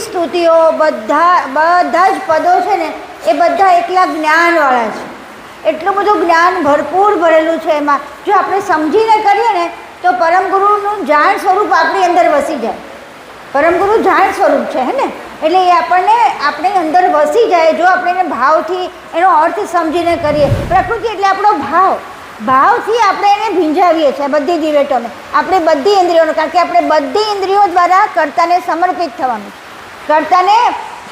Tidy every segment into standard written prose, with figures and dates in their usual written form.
સ્તુતિઓ બધા જ પદો છે ને એ બધા એકલા જ્ઞાનવાળા છે. એટલું બધું જ્ઞાન ભરપૂર ભરેલું છે એમાં. જો આપણે સમજીને કરીએ ને તો પરમ ગુરુનું જાણ સ્વરૂપ આપણી અંદર વસી જાય. પરમ ગુરુ જાણ સ્વરૂપ છે હે ને, એટલે એ આપણી અંદર વસી જાય જો આપણે એને ભાવથી એનો અર્થ સમજીને કરીએ. પ્રકૃતિ એટલે આપણો ભાવથી આપણે એને ભીંજાવીએ છીએ બધી દિવેટોને, આપણે બધી ઇન્દ્રિયોને, કારણ કે આપણે બધી ઇન્દ્રિયો દ્વારા કર્તાને સમર્પિત થવાનું છે, કર્તાને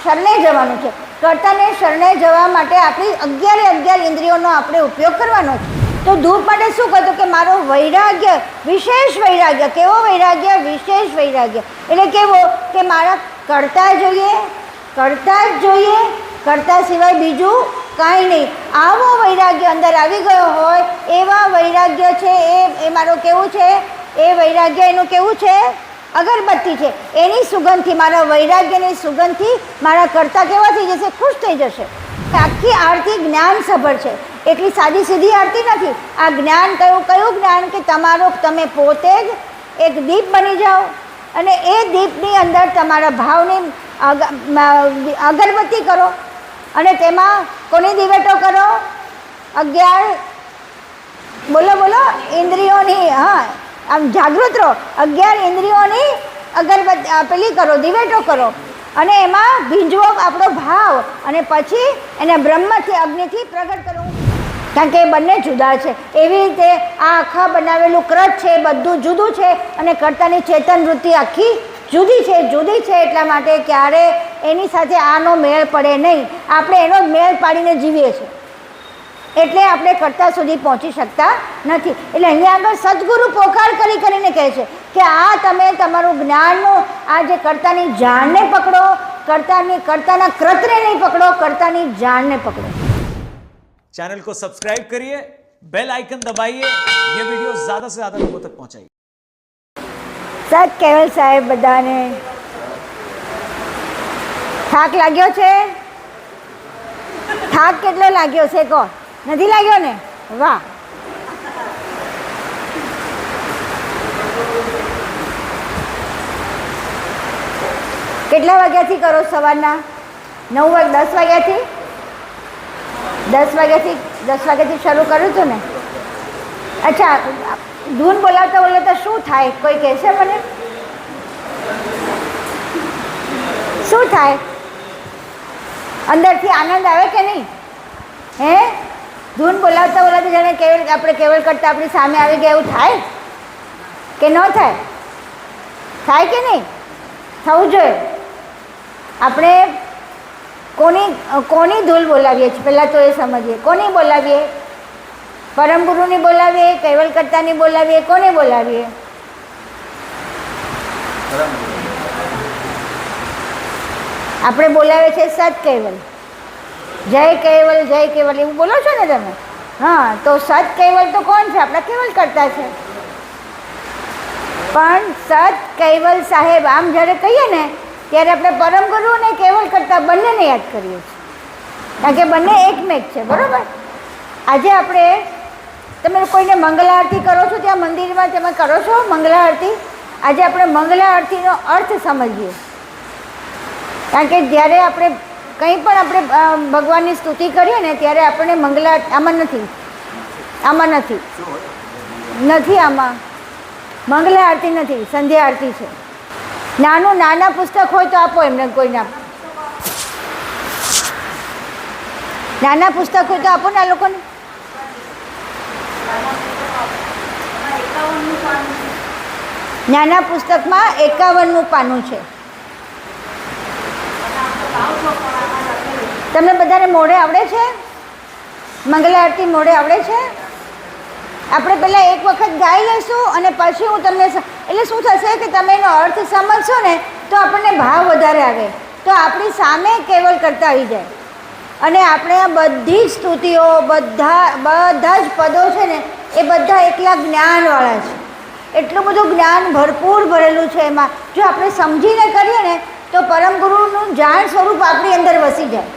શરણે જવાનું છે. કર્તાને શરણે જવા માટે આપણી 11 ઇન્દ્રિયોનો આપણે ઉપયોગ કરવાનો છે. તો ધૂપ માટે શું કહ્યું કે મારો વૈરાગ્ય, વિશેષ વૈરાગ્ય. કેવો વૈરાગ્ય? વિશેષ વૈરાગ્ય. એટલે કેવો કે મારા કરતા જોઈએ, કરતા જ જોઈએ, કરતા સિવાય બીજું કાંઈ નહીં. આવો વૈરાગ્ય અંદર આવી ગયો હોય એવા વૈરાગ્ય છે એ મારો કેવું છે, એ વૈરાગ્ય એનું કેવું છે? અગરબત્તી છે. એની સુગંધથી, મારા વૈરાગ્યની સુગંધથી મારા કરતા કેવા થઈ જશે? ખુશ થઈ જશે. આખી આરતી જ્ઞાન સભર છે, એટલી સાદી સીધી આરતી નથી. આ જ્ઞાન કયું જ્ઞાન? કે તમે પોતે જ એક દીપ બની જાઓ અને એ દીપની અંદર તમારા ભાવની અગરબત્તી કરો અને તેમાં કોની દિવેટો કરો? 11 બોલો ઇન્દ્રિયોની. હા, આમ જાગૃત રહો. 11 ઇન્દ્રિયોની અગરબત્તી પેલી કરો, દિવેટો કરો અને એમાં ભીંજવો આપણો ભાવ અને પછી એને બ્રહ્મથી અગ્નિથી પ્રગટ કરવું. કારણ કે એ બંને જુદા છે. એવી રીતે આ આખા બનાવેલું ક્રત છે એ બધું જુદું છે અને કર્તાની ચેતન વૃત્તિ આખી જુદી છે. એટલા માટે ક્યારે એની સાથે આનો મેળ પડે નહીં. આપણે એનો જ મેળ પાડીને જીવીએ છીએ એટલે આપણે કર્તા સુધી પહોંચી શકતા નથી. એટલે અહીંયા આગળ સદગુરુ પોકાર કરીને કહે છે કે આ તમે તમારું જ્ઞાનનું આ જે કર્તાની જાણને પકડો, કર્તાના ક્રતને નહીં પકડો, કર્તાની જાણને પકડો. चैनल को सब्सक्राइब करिए, बेल आइकन दबाइए, ये वीडियो ज्यादा से ज्यादा लोगों तक पहुंचाइए. સત કેવલ સાહેબ, બધાને થાક લાગ્યો છે? થાક કેટલો લાગ્યો છે કહો? નથી લાગ્યો ને? વાહ. કેટલા વાગ્યાથી કરો? સવારના 9 10 વાગ્યાથી? 10 વાગ્યાથી શરૂ કર્યું હતું ને? અચ્છા, ધૂન બોલાવતા શું થાય? કોઈ કહેશે મને? શું થાય? અંદરથી આનંદ આવે કે નહીં? હે? ધૂન બોલાવતા જાણે આપણે કેવલ કરતા આપણી સામે આવી ગયા એવું થાય કે ન થાય? થાય કે નહીં? થવું જોઈએ. આપણે કોની ધૂલ બોલાવીએ છીએ પહેલાં તો એ સમજીએ. કોની બોલાવીએ? પરમ ગુરુની બોલાવીએ, કૈવલ કર્તાની બોલાવીએ, કોને બોલાવીએ? આપણે બોલાવીએ છીએ સત કૈવલ. જય કૈવલ એવું બોલો છો ને તમે? હા, તો સત કૈવલ તો કોણ છે? આપણા કેવલ કર્તા છે. પણ સત કૈવલ સાહેબ આમ જ્યારે કહીએ ને ત્યારે આપણે પરમ ગુરુ અને કેવલ કર્તા બંનેને યાદ કરીએ છીએ, કારણ કે બંને એકમેક છે. બરાબર? આજે આપણે તમે કોઈને મંગલા આરતી કરો છો, ત્યાં મંદિરમાં તમે કરો છો મંગલા આરતી. આજે આપણે મંગલા આરતીનો અર્થ સમજીએ, કારણ કે જ્યારે આપણે કંઈ પણ આપણે ભગવાનની સ્તુતિ કરીએ ને ત્યારે આપણને મંગલા આમાં નથી મંગલા આરતી નથી, સંધ્યા આરતી છે. નાના પુસ્તક હોય તો આપો એમને, કોઈને નાના પુસ્તક હોય તો આપો ને આ લોકોને. નાના પુસ્તકમાં 51મું પાનું છે. તમને બધાને મોઢે આવડે છે? મંગલા આરતી મોઢે આવડે છે? આપણે પહેલાં એક વખત ગાઈ લઈશું અને પછી હું તમને, એટલે શું થશે કે તમે એનો અર્થ સમજશો ને તો આપણને ભાવ વધારે આવે, તો આપણી સામે કેવલ કરતા આવી જાય અને આપણે આ બધી જ સ્તુતિઓ, બધા જ પદો છે ને એ બધા એકલા જ્ઞાનવાળા છે. એટલું બધું જ્ઞાન ભરપૂર ભરેલું છે એમાં. જો આપણે સમજીને કરીએ ને તો પરમ ગુરુનું જાણ સ્વરૂપ આપણી અંદર વસી જાય.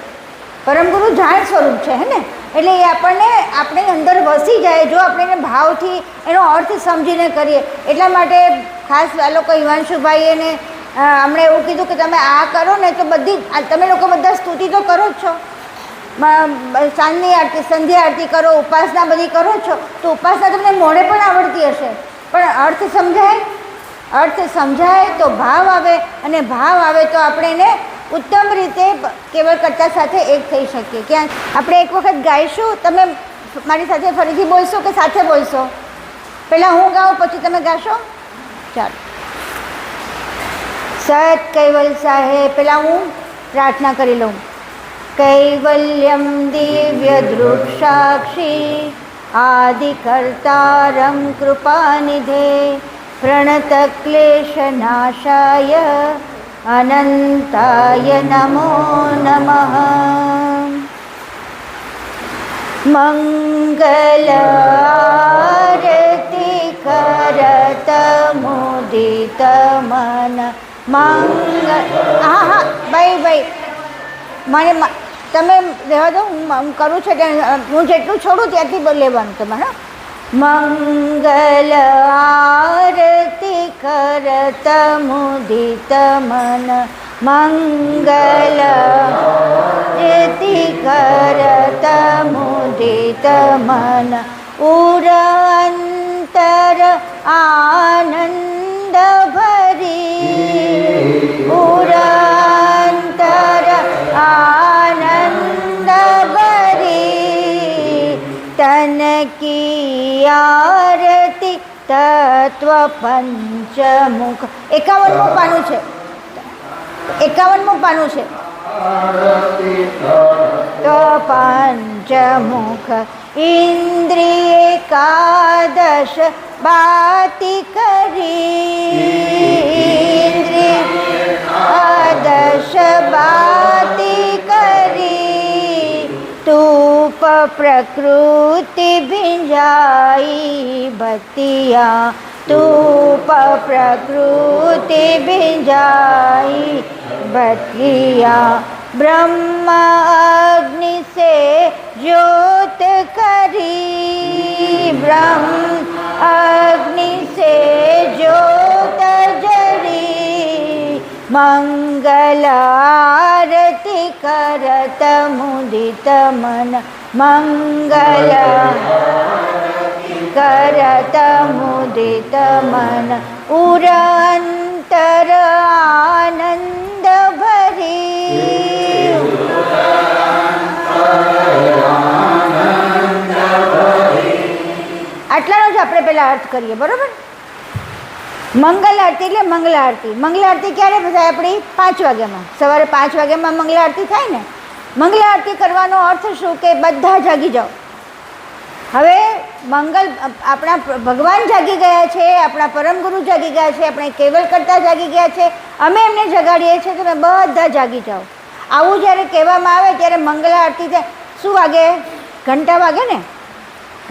પરમ ગુરુ જાણ સ્વરૂપ છે હે ને, એટલે એ આપણી અંદર વસી જાય જો આપણે એને ભાવથી એનો અર્થ સમજીને કરીએ. એટલા માટે ખાસ આ લોકો હિમાંશુભાઈ એને હમણાં એવું કીધું કે તમે આ કરો ને તો બધી તમે લોકો બધા સ્તુતિ તો કરો જ છો, સાંજની આરતી સંધ્યા આરતી કરો, ઉપાસના બધી કરો છો, તો ઉપાસના તમને મોઢે પણ આવડતી હશે, પણ અર્થ સમજાય તો ભાવ આવે, અને ભાવ આવે તો આપણે એને ઉત્તમ રીતે કેવળ કર્તા સાથે એક થઈ શકીએ. ક્યાં આપણે એક વખત ગાઈશું, તમે મારી સાથે ફરીથી બોલશો કે સાથે બોલશો? પહેલાં હું ગાઉં પછી તમે ગાશો? ચાલો. સત કૈવલ સાહેબ, પહેલાં હું પ્રાર્થના કરી લઉં. કૈવલ્યમ દિવ્ય દૃક્ષાક્ષી આદિકર્તારમ કૃપાનિધે પ્રણત ક્લેશનાશાય અનંતાય નમો નમઃ. મંગલ આરતી કરત મુદિત મન મંગલ. હા ભાઈ મને તમે રહેવા દો, હું કરું છું હું જેટલું છોડું ત્યાંથી લેવાનું તમારે. મંગલ આરતી કરત મુદિત મન મંગલ આરતી કરત મુદિત મન ઉર અંતર આનંદ ભરી ઉર અંતર આનંદ ભરી તન કી આરતી તત્વ પંચમુખ. 51મું પાનું છે, 51મું પાનું છે. તો પંચમુખ ઇન્દ્રિય એકાદશ બાતી કરી ઇન્દ્રિય એકાદશ બાતી કરી તૂપ પ્રકૃતિ ભીંજાઈ બતિયા તૂપ પ્રકૃતિ ભીંજાઈ બતિયા બ્રહ્મ અગ્નિ સે જ્યોત કરી બ્રહ્મ અગ્નિ સે જ્યોત જરી મંગલ આરતી કરત મુદિત મન મંગલ કરત મુદિત મન ઉર અંતર આનંદ ભરી. આટલાનો જ આપણે પહેલાં અર્થ કરીએ, બરાબર? મંગલ આરતી એટલે મંગલ આરતી. મંગલ આરતી ક્યારે થાય? આપણી 5 વાગ્યામાં, સવારે 5 વાગ્યામાં મંગલ આરતી થાય ને. મંગલ આરતી કરવાનો અર્થ શું કે બધા જાગી જાઓ. હવે મંગલ આપણા ભગવાન જાગી ગયા છે, આપણા પરમગુરુ જાગી ગયા છે, આપણે કેવલ કરતા જાગી ગયા છે, અમે એમને જગાડીએ છીએ, તમે બધા જાગી જાઓ. આવું જ્યારે કહેવામાં આવે ત્યારે મંગલ આરતી થાય. શું વાગે? ઘંટા વાગે ને.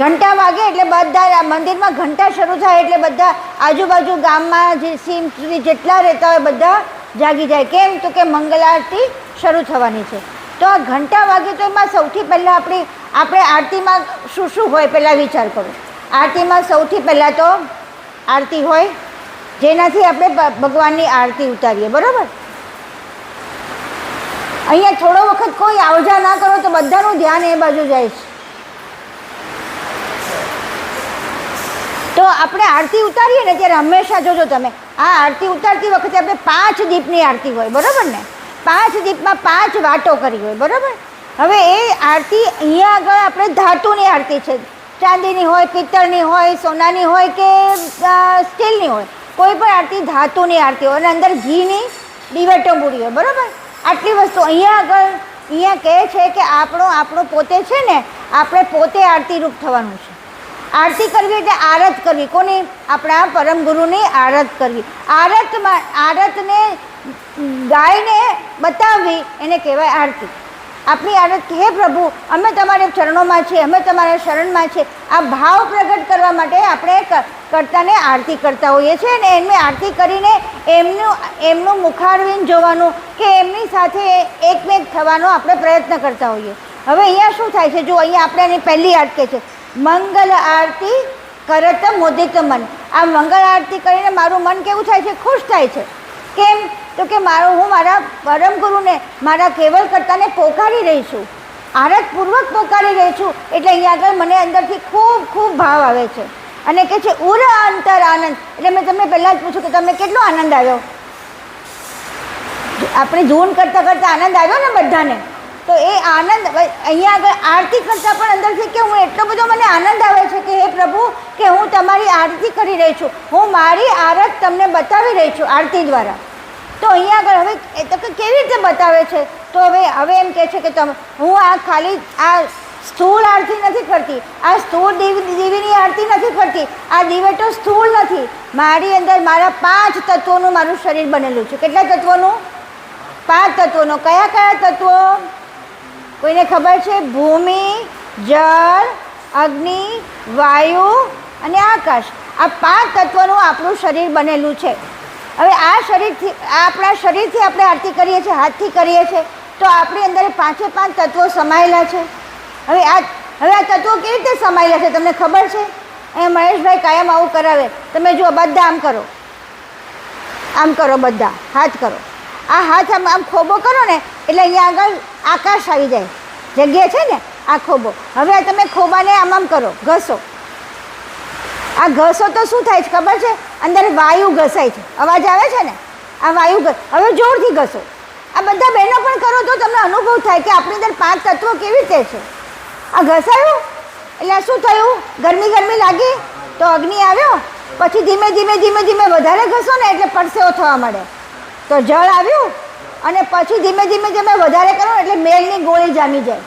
ઘંટા વાગે એટલે બધા મંદિરમાં ઘંટા શરૂ થાય એટલે બધા આજુબાજુ ગામમાં જે સીમ સુધી જેટલા રહેતા હોય બધા જાગી જાય. કેમ? તો કે મંગલ આરતી શરૂ થવાની છે. તો આ ઘંટા વાગે તો એમાં સૌથી પહેલાં આપણે આરતીમાં શું શું હોય પહેલાં વિચાર કરો. આરતીમાં સૌથી પહેલાં તો આરતી હોય જેનાથી આપણે ભગવાનની આરતી ઉતારીએ, બરાબર? અહીંયા થોડો વખત કોઈ આવજા ના કરો તો બધાનું ધ્યાન એ બાજુ જાય છે. તો આપણે આરતી ઉતારીએ ને ત્યારે હંમેશા જોજો તમે, આ આરતી ઉતારતી વખતે આપણે 5 દીપની આરતી હોય, બરાબર ને? 5 દીપમાં 5 વાટો કરી હોય, બરાબર? હવે એ આરતી અહીંયા આગળ આપણે ધાતુની આરતી છે, ચાંદીની હોય, પિત્તળની હોય, સોનાની હોય કે સ્ટીલની હોય, કોઈ પણ આરતી ધાતુની આરતી હોય અને અંદર ઘીની દિવેટો મૂડી હોય, બરાબર? આટલી વસ્તુ અહીંયા કહે છે કે આપણો પોતે છે ને, આપણે પોતે આરતીરૂપ થવાનું છે. આરતી કરવી એટલે આરત કરવી. કોની? આપણા પરમ ગુરુની આરત કરવી. આરતને ગાયને બતાવવી એને કહેવાય આરતી. આપણી આરત હે પ્રભુ, અમે તમારે ચરણોમાં છીએ, અમે તમારા શરણમાં છીએ, આ ભાવ પ્રગટ કરવા માટે આપણે કર્તાને આરતી કરતા હોઈએ છીએ અને એમને આરતી કરીને એમનું મુખારવિંદ જોવાનું કે એમની સાથે એકમેક થવાનો આપણે પ્રયત્ન કરતા હોઈએ. હવે અહીંયા શું થાય છે? જો અહીંયા આપણે એની પહેલી આરતી છે, મંગલ આરતી કરત મુદિત મન. આ મંગળ આરતી કરીને મારું મન કેવું થાય છે? ખુશ થાય છે. કેમ? તો કે હું મારા પરમ ગુરુને, મારા કેવલ કર્તાને પોકારી રહી છું, આરતપૂર્વક પોકારી રહી છું. એટલે અહીંયા આગળ મને અંદરથી ખૂબ ખૂબ ભાવ આવે છે અને કહે છે ઉર અંતર આનંદ. એટલે મેં તમને પહેલાં જ પૂછ્યું કે તમને કેટલો આનંદ આવ્યો? આપણે ધૂન કરતાં કરતાં આનંદ આવ્યો ને બધાને. તો એ આનંદ અહીંયા આગળ આરતી કરતાં પણ અંદરથી કે હું એટલો બધો મને આનંદ આવે છે કે હે પ્રભુ, કે હું તમારી આરતી કરી રહી છું, હું મારી આરત તમને બતાવી રહી છું આરતી દ્વારા. તો અહીંયા આગળ હવે એ તો કેવી રીતે બતાવે છે? તો હવે એમ કહે છે કે હું આ ખાલી આ સ્થૂળ આરતી નથી કરતી, આ સ્થૂળ દેવીની આરતી નથી કરતી, આ દિવેટો સ્થૂળ નથી, મારી અંદર મારા 5 તત્વોનું મારું શરીર બનેલું છે. કેટલા તત્વોનું? 5 તત્વોનો. કયા કયા તત્વો? કોઈને ખબર છે? ભૂમિ, જળ, અગ્નિ, વાયુ અને આકાશ. આ 5 તત્વોનું આપણું શરીર બનેલું છે. હવે આ શરીરથી, આપણા શરીરથી આપણે આરતી કરીએ છીએ, હાથથી કરીએ છીએ, તો આપણી અંદર 5 તત્વો સમાયેલા છે. હવે આ તત્વો કેવી રીતે સમાયેલા છે તમને ખબર છે? એ મહેશભાઈ કાયમ આવું કરાવે. તમે જુઓ, બધા આમ કરો, બધા હાથ કરો. આ હાથ આમ ખોબો કરો ને એટલે અહીંયા આગળ આકાશ આવી જાય, જગ્યા છે ને આ ખોબો. હવે આ તમે ખોબાને આમ કરો, ઘસો. આ ઘસો તો શું થાય છે ખબર છે? અંદર વાયુ ઘસાય છે, અવાજ આવે છે ને, આ વાયુ. હવે જોરથી ઘસો. આ બધા બહેનો પણ કરો તો તમને અનુભવ થાય કે આપણી અંદર 5 તત્વો કેવી રીતે છે. આ ઘસાયું એટલે શું થયું? ગરમી લાગી તો અગ્નિ આવ્યો, પછી ધીમે ધીમે વધારે ઘસો ને એટલે પરસેવો થવા મળે તો જળ આવ્યું, અને પછી ધીમે ધીમે વધારે કરો એટલે મેળની ગોળી જામી જાય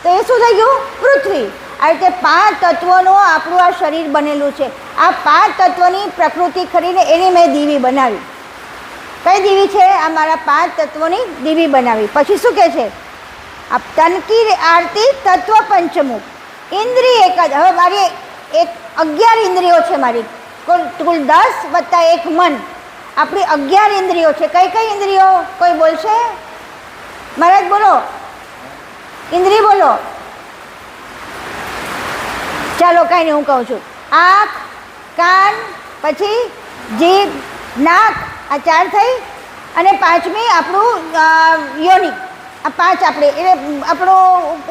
તો એ શું થઈ ગયું? પૃથ્વી. આ રીતે 5 તત્વોનું આપણું આ શરીર બનેલું છે. આ 5 તત્વોની પ્રકૃતિ કરીને એની મેં દીવી બનાવી. કઈ દીવી છે? આ મારા 5 તત્વોની દીવી બનાવી. પછી શું કહે છે? આ તનકી આરતી તત્વ પંચમુખ ઇન્દ્રિય એકાદ. હવે મારી 11 ઇન્દ્રિયો છે મારી, કુલ 10 વત્તા 1 મન, આપણી 11 ઇન્દ્રિયો છે. કઈ ઇન્દ્રિયો? કોઈ બોલશે? મહારાજ બોલો, ઇન્દ્રિય બોલો. ચાલો કાંઈ નહીં, હું કહું છું. આંખ, કાન, પછી જીભ, નાક, આ 4 થઈ, અને 5મી આપણું યોનિ. આ 5 આપણે એટલે આપણો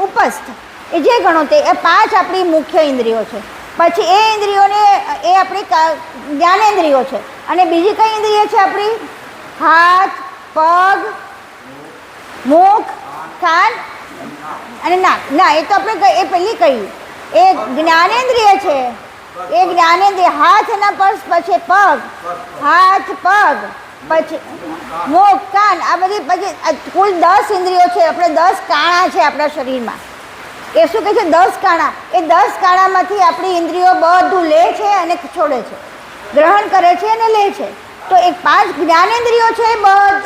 ઉપસ્થ, એ જે ગણો તે, એ 5 આપણી મુખ્ય ઇન્દ્રિયો છે. પછી એ ઇન્દ્રિયોને એ આપણી જ્ઞાનેન્દ્રિયો છે. અને બીજી કઈ ઇન્દ્રિય છે આપણી? હાથ, પગ, મુખ, કાન અને નાક. ના, એ તો આપણે એ પહેલી કહી, એ જ્ઞાનેન્દ્રિય છે. એ જ્ઞાનેન્દ્રિય હાથના પછી પગ, હાથ, પગ, પછી મુખ, કાન, આ બધી પછી કુલ 10 ઇન્દ્રિયો છે. આપણે 10 કાણા છે આપણા શરીરમાં. એ શું કહે છે? 10 કાણા. એ 10 કાણામાંથી આપણી ઇન્દ્રિયો બધું લે છે અને છોડે છે, ગ્રહણ કરે છે અને લે છે. તો એ 5 જ્ઞાનેન્દ્રિયો છે,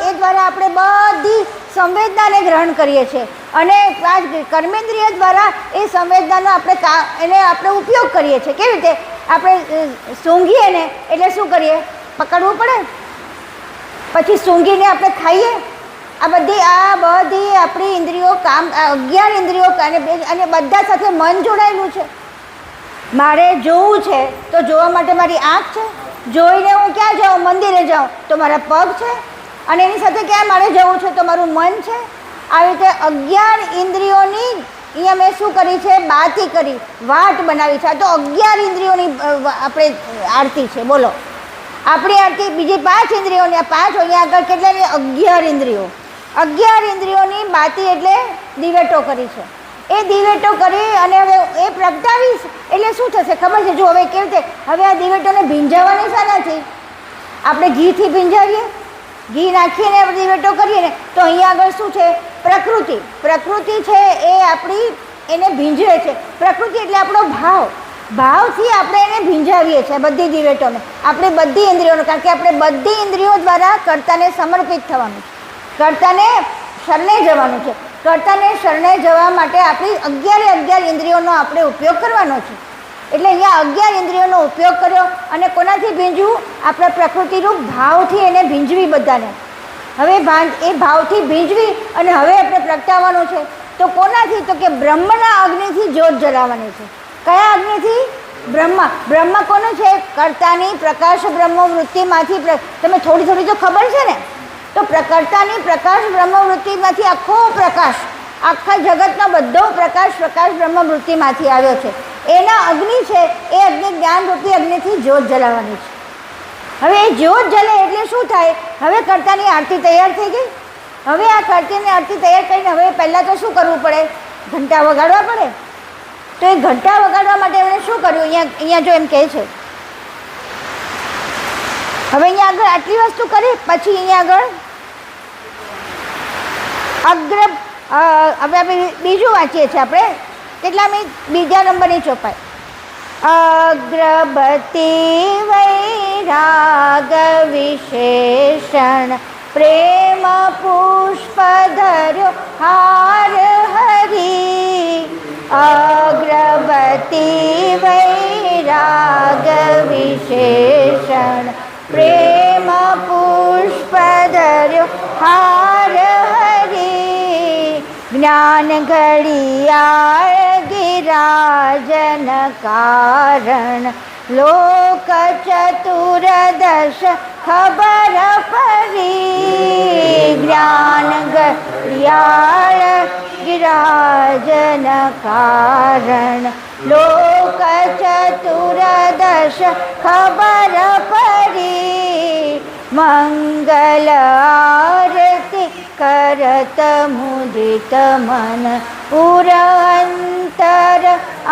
એ દ્વારા આપણે બધી સંવેદનાને ગ્રહણ કરીએ છીએ, અને 5 કર્મેન્દ્રિય દ્વારા એ સંવેદનાનો આપણે ઉપયોગ કરીએ છીએ. કેવી રીતે? આપણે સૂંઘીએ ને એટલે શું કરીએ? પકડવું પડે, પછી સૂંઘીને આપણે ખાઈએ. આ બધી આપણી ઇન્દ્રિયો કામ, 11 ઇન્દ્રિયો અને બધા સાથે મન જોડાયેલું છે. મારે જોવું છે તો જોવા માટે મારી આંખ છે, જોઈને હું ક્યાં જાઉં? મંદિરે જાઉં તો મારા પગ છે, અને એની સાથે ક્યાં મારે જવું છે તો મારું મન છે. આવી રીતે 11 ઇન્દ્રિયોની અહીંયા મેં શું કરી છે? બાતી કરી, વાટ બનાવી છે. આ તો 11 ઇન્દ્રિયોની આપણે આરતી છે. બોલો, આપણી આરતી બીજી 5 ઇન્દ્રિયોની, આ 5 અહીંયા આગળ કેટલાની? 11 ઇન્દ્રિયો. 11 ઇન્દ્રિયોની બાતી એટલે દિવેટો કરી છે. એ દિવેટો કરી અને હવે એ પ્રગટાવીશ એટલે શું થશે ખબર છે? જો હવે કેવી રીતે, હવે આ દિવેટોને ભીંજાવવાની શાનાથી? આપણે ઘીથી ભીંજાવીએ, ઘી નાખીને આપણે દિવેટો કરીએ ને તો અહીંયા આગળ શું છે? પ્રકૃતિ છે એ આપણી એને ભીંજવે છે. પ્રકૃતિ એટલે આપણો ભાવથી આપણે એને ભીંજાવીએ છીએ બધી દિવેટોને, આપણે બધી ઇન્દ્રિયોને. કારણ કે આપણે બધી ઇન્દ્રિયો દ્વારા કર્તાને સમર્પિત થવાનું છે, કર્તાને શરણે જવાનું છે. કર્તાને શરણે જવા માટે આપણી 11 ઇન્દ્રિયોનો આપણે ઉપયોગ કરવાનો છે. એટલે અહીંયા 11 ઇન્દ્રિયોનો ઉપયોગ કર્યો, અને કોનાથી ભીંજવું? આપણે પ્રકૃતિરૂપ ભાવથી એને ભીંજવી બધાને. હવે એ ભાવથી ભીંજવી અને હવે આપણે પ્રગટાવવાનું છે. તો કોનાથી? તો કે બ્રહ્મના અગ્નિથી જ્યોત જલાવવાની છે. કયા અગ્નિથી? બ્રહ્મ કોનું છે? કર્તાની પ્રકાશ બ્રહ્મ વૃત્તિમાંથી તમે થોડી થોડી તો ખબર છે ને, તો કર્તાની પ્રકાશ બ્રહ્મ વૃત્તિમાંથી આખો પ્રકાશ, આખા જગતનો બધો પ્રકાશ બ્રહ્મ વૃત્તિમાંથી આવ્યો છે. એના અગ્નિ છે, એ અગ્નિ જ્ઞાનરૂપી અગ્નિથી જ્યોત જલાવવાની છે. હવે એ જ્યોત જલે એટલે શું થાય? હવે કર્તાની આરતી તૈયાર થઈ ગઈ. હવે આ કર્તાની આરતી તૈયાર કરીને હવે પહેલાં તો શું કરવું પડે? ઘંટા વગાડવા પડે. તો એ ઘંટા વગાડવા માટે એમણે શું કર્યું? અહીંયા જો એમ કહે છે, હવે અહીંયા આગળ આટલી વસ્તુ કરી, પછી અહીંયા આગળ હવે આપણે બીજું વાંચીએ છીએ આપણે કેટલા મિનિટ? બીજા નંબરની ચોપાઈ. અગ્રબતી વૈરાગ વિશેષણ પ્રેમ પુષ્પ ધર્યો હાર હરી. અગ્રબતી વૈરાગ વિશેષણ પ્રેમ પુષ્પ ધર્યો હાર હરી. જ્ઞાન ઘડિયાળ ગિરાજન કારણ લોક ચતુર્દશ ખબર પડી. જ્ઞાન ઘડિયાળ ગિરાજન કારણ લોક ચતુર્દશ ખબર પડી. મંગલ આરતી કરત મુદિત મન પુરંતર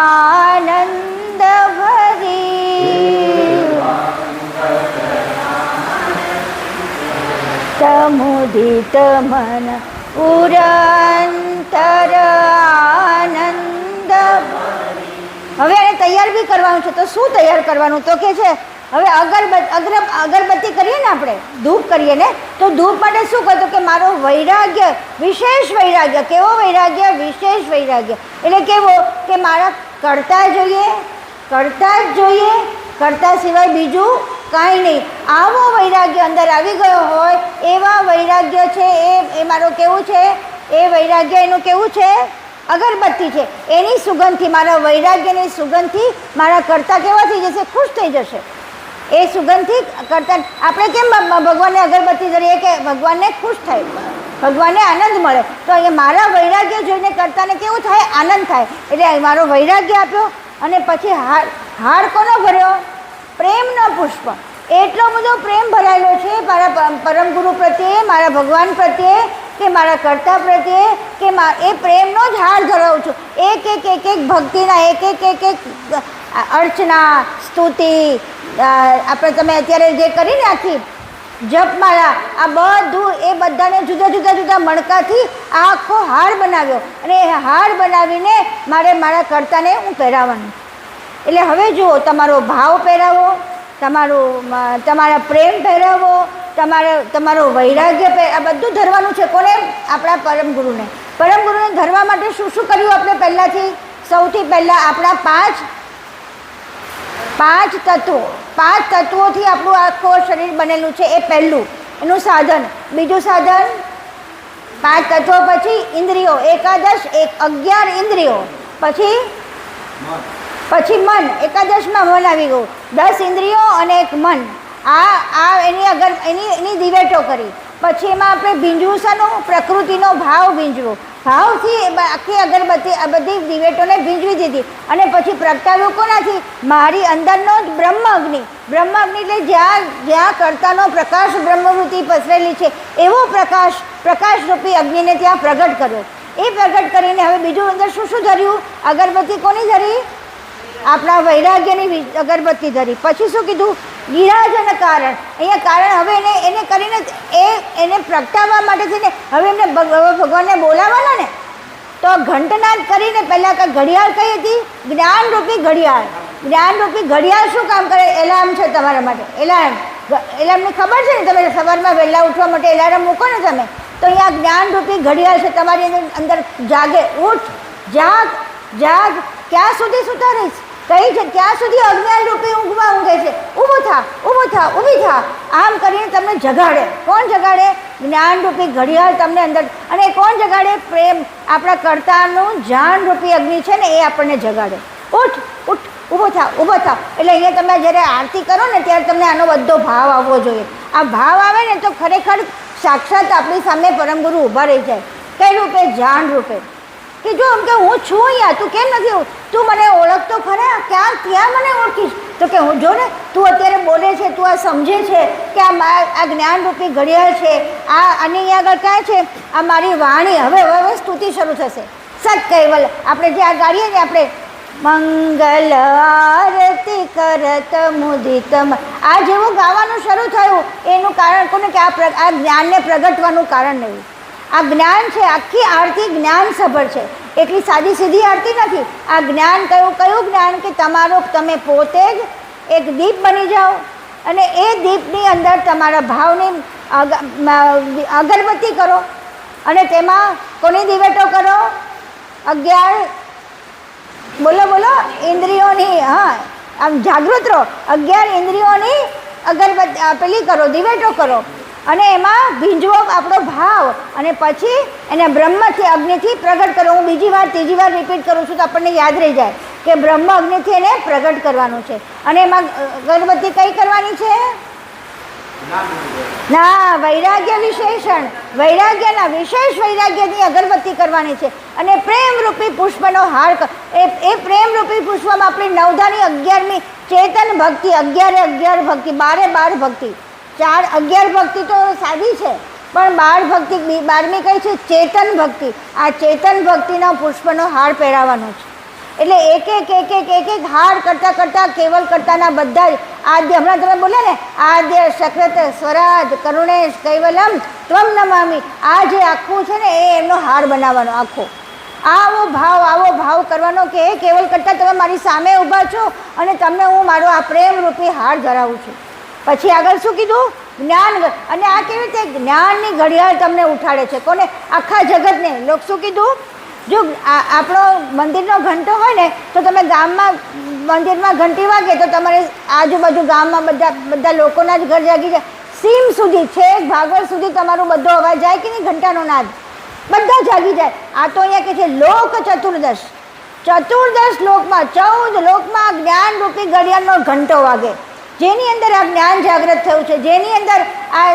આનંદ ભરી. મુદિત મન પુરંતર આનંદ. હવે એને તૈયાર બી કરવાનું છે. તો શું તૈયાર કરવાનું? તો કે છે હવે અગરબત્તી કરીએ ને, આપણે ધૂપ કરીએ ને, તો ધૂપ માટે શું કહ્યું કે મારો વૈરાગ્ય, વિશેષ વૈરાગ્ય. કેવો વૈરાગ્ય? વિશેષ વૈરાગ્ય. એટલે કેવો કે મારા કરતા જોઈએ, કરતા જ જોઈએ, કરતા સિવાય બીજું કાંઈ નહીં. આવો વૈરાગ્ય અંદર આવી ગયો હોય એવા વૈરાગ્ય છે એ મારો કેવું છે? એ વૈરાગ્ય એનું કેવું છે? અગરબત્તી છે. એની સુગંધથી, મારા વૈરાગ્યની સુગંધથી મારા કરતા કેવા થઈ જશે? ખુશ થઈ જશે. એ સુગંધથી કરતા આપણે કેમ ભગવાનને અગરબત્તી ધરીએ કે ભગવાનને ખુશ થાય, ભગવાનને આનંદ મળે. તો અહીંયા મારા વૈરાગ્ય જોઈને કરતાને કેવું થાય? આનંદ થાય. એટલે મારો વૈરાગ્ય આપ્યો અને પછી હાર કોનો ભર્યો? પ્રેમનો પુષ્પ. એટલો બધો પ્રેમ ભરાયેલો છે મારા પરમ ગુરુ પ્રત્યે, મારા ભગવાન પ્રત્યે, કે મારા કર્તા પ્રત્યે, કે એ પ્રેમનો જ હાર ધરાવું છું. એક ભક્તિના એક અર્ચના, સ્તુતિ, આપણે તમે અત્યારે જે કરી નાખી જપમાળા, આ બધું એ બધાને જુદા મણકાથી આખો હાર બનાવ્યો. અને એ હાર બનાવીને મારા કર્તાને હું પહેરાવવાનું. એટલે હવે જુઓ, તમારો ભાવ પહેરાવો, તમારા પ્રેમ પહેરાવો, તમારો વૈરાગ્ય આ બધું ધરવાનું છે. કોને? આપણા પરમ ગુરુને ધરવા માટે શું શું કર્યું આપણે પહેલાંથી? સૌથી પહેલાં આપણા પાંચ તત્વોથી આપણું આખું શરીર બનેલું છે. એ પહેલું એનું સાધન. બીજું સાધન 5 તત્વો, પછી ઇન્દ્રિયો 11 ઇન્દ્રિયો, પછી મન 11માં મન આવી ગયું. 10 ઇન્દ્રિયો અને 1 મન. એની દિવેટો કરી. પછી એમાં આપણે ભીંજવું શાનું? પ્રકૃતિનો ભાવ ભીંજવો. ભાવથી આખી અગરબત્તી આ બધી દિવેટોને ભીંજવી દીધી. અને પછી પ્રગટાવ્યું કોનાથી? મારી અંદરનો જ બ્રહ્મ અગ્નિ એટલે જ્યાં કર્તાનો પ્રકાશ બ્રહ્મવૃત્તિ પસરેલી છે એવો પ્રકાશરૂપી અગ્નિને ત્યાં પ્રગટ કર્યો. એ પ્રગટ કરીને હવે બીજું અંદર શું ધર્યું? અગરબત્તી કોની ધરી? આપણા વૈરાગ્યની અગરબત્તી ધરી. પછી શું કીધું? ગિરાજન કારણ. અહીંયા કારણ હવે એને કરીને એને પ્રગટાવવા માટે થઈને હવે એમને ભગવાનને બોલાવવાના ને, તો ઘંટનાદ કરીને પહેલાં ઘડિયાળ કઈ હતી? જ્ઞાનરૂપી ઘડિયાળ. જ્ઞાનરૂપી ઘડિયાળ શું કામ કરે? એલાર્મ છે તમારા માટે. એલાર્મની ખબર છે ને? તમે સવારમાં વહેલા ઉઠવા માટે એલાર્મ મૂકો ને તમે, તો અહીંયા જ્ઞાનરૂપી ઘડિયાળ છે તમારી અંદર. જાગે, ઉઠ, જાગ. ક્યાં સુધી સૂતા રહીશ? કઈ છે ત્યાં સુધી અજ્ઞાન રૂપી ઊંઘમાં ઊંઘે છે. ઊભું થા, ઊભી થા, આમ કરીને તમને જગાડે. કોણ જગાડે? જ્ઞાનરૂપી ઘડિયાળ તમને અંદર. અને કોણ જગાડે? પ્રેમ. આપણા કર્તાનું જ્ઞાનરૂપી અગ્નિ છે ને, એ આપણને જગાડે. ઉઠ, ઊભો થાવ ઊભો થાવ. એટલે અહીંયા તમે જ્યારે આરતી કરો ને ત્યારે તમને આનો બધો ભાવ આવવો જોઈએ. આ ભાવ આવે ને તો ખરેખર સાક્ષાત આપણી સામે પરમગુરુ ઊભા રહી જાય. કઈ રૂપે? જાણ રૂપે. કે જો એમ કે હું છું અહીંયા, તું કેમ નથી? તું મને ઓળખતો ખરા? ક્યાં મને ઓળખીશ? તો કે હું જો ને તું અત્યારે બોલે છે, તું આ સમજે છે કે આ જ્ઞાનરૂપી ઘડિયાળ છે, આ અને અહીંયા આગળ કહે છે આ મારી વાણી. હવે સ્તુતિ શરૂ થશે. સત કૈવલ આપણે જે આ ગાડીએ ને આપણે મંગલ આરતી કરત મુદિત, આ જેવું ગાવાનું શરૂ થયું એનું કારણ કોને? કે આ જ્ઞાનને પ્રગટવાનું કારણ નહીં. આ જ્ઞાન છે, આખી આરતી જ્ઞાન સભર છે, એટલી સાદી સીધી આરતી નથી. આ જ્ઞાન કયું જ્ઞાન? કે તમે પોતે જ એક દીપ બની જાઓ અને એ દીપની અંદર તમારા ભાવની અગરબત્તી કરો અને તેમાં કોની દિવેટો કરો? 11 બોલો ઇન્દ્રિયોની, હા આમ જાગૃત રહો. 11 ઇન્દ્રિયોની અગરબત્તી પેલી કરો, દિવેટો કરો અને એમાં ભીંજવો આપણો ભાવ અને પછી એને બ્રહ્મથી અગ્નિથી પ્રગટ કરો. હું ત્રીજી વાર રિપીટ કરું છું તો આપણને યાદ રહી જાય કે બ્રહ્મ અગ્નિથી એને પ્રગટ કરવાનું છે. અને એમાં અગરબત્તી કઈ કરવાની છે? ના, વૈરાગ્ય વિશેષણ, વૈરાગ્યના વિશેષ વૈરાગ્યની અગરબત્તી કરવાની છે. અને પ્રેમરૂપી પુષ્પનો હાર એ પ્રેમરૂપી પુષ્પમાં આપણી નવધાની 11મી ચેતન ભક્તિ, 11 ભક્તિ, 12 ભક્તિ. 11 ભક્તિ તો સાદી છે પણ 12 ભક્તિ, 12મી કઈ છે? ચેતન ભક્તિ. આ ચેતન ભક્તિનો પુષ્પનો હાર પહેરાવાનો છે. એટલે એક હાર કરતાં કેવલ કરતાના બધા જ આદ્ય, હમણાં તમે બોલ્યા ને, આદ્ય સક્રત સ્વરાજ કરુણેશ કૈવલમ ત્વમ નમામી, આ જે આખું છે ને એ એમનો હાર બનાવવાનો આખો. આવો ભાવ કરવાનો કે એ કેવલ કરતાં તમે મારી સામે ઊભા છો અને તમને હું મારો આ પ્રેમરૂપી હાર ધરાવું છું. પછી આગળ શું કીધું? જ્ઞાન. અને આ કેવી રીતે જ્ઞાનની ઘડિયાળ તમને ઉઠાડે છે? કોને? આખા જગતને. લોક શું કીધું? જો આપણો મંદિરનો ઘંટો હોય ને તો તમે ગામમાં મંદિરમાં ઘંટી વાગે તો તમારે આજુબાજુ ગામમાં બધા લોકોના જ ઘર જાગી જાય. સીમ સુધી, છેક ભાગવત સુધી તમારો બધો અવાજ જાય કે નહીં? ઘંટાનો નાદ બધા જાગી જાય. આ તો અહીંયા કે છે લોક ચતુર્દશ લોકમાં 14 લોકમાં જ્ઞાનરૂપી ઘડિયાળનો ઘંટો વાગે. જેની અંદર આ જ્ઞાન જાગૃત થયું છે, જેની અંદર આ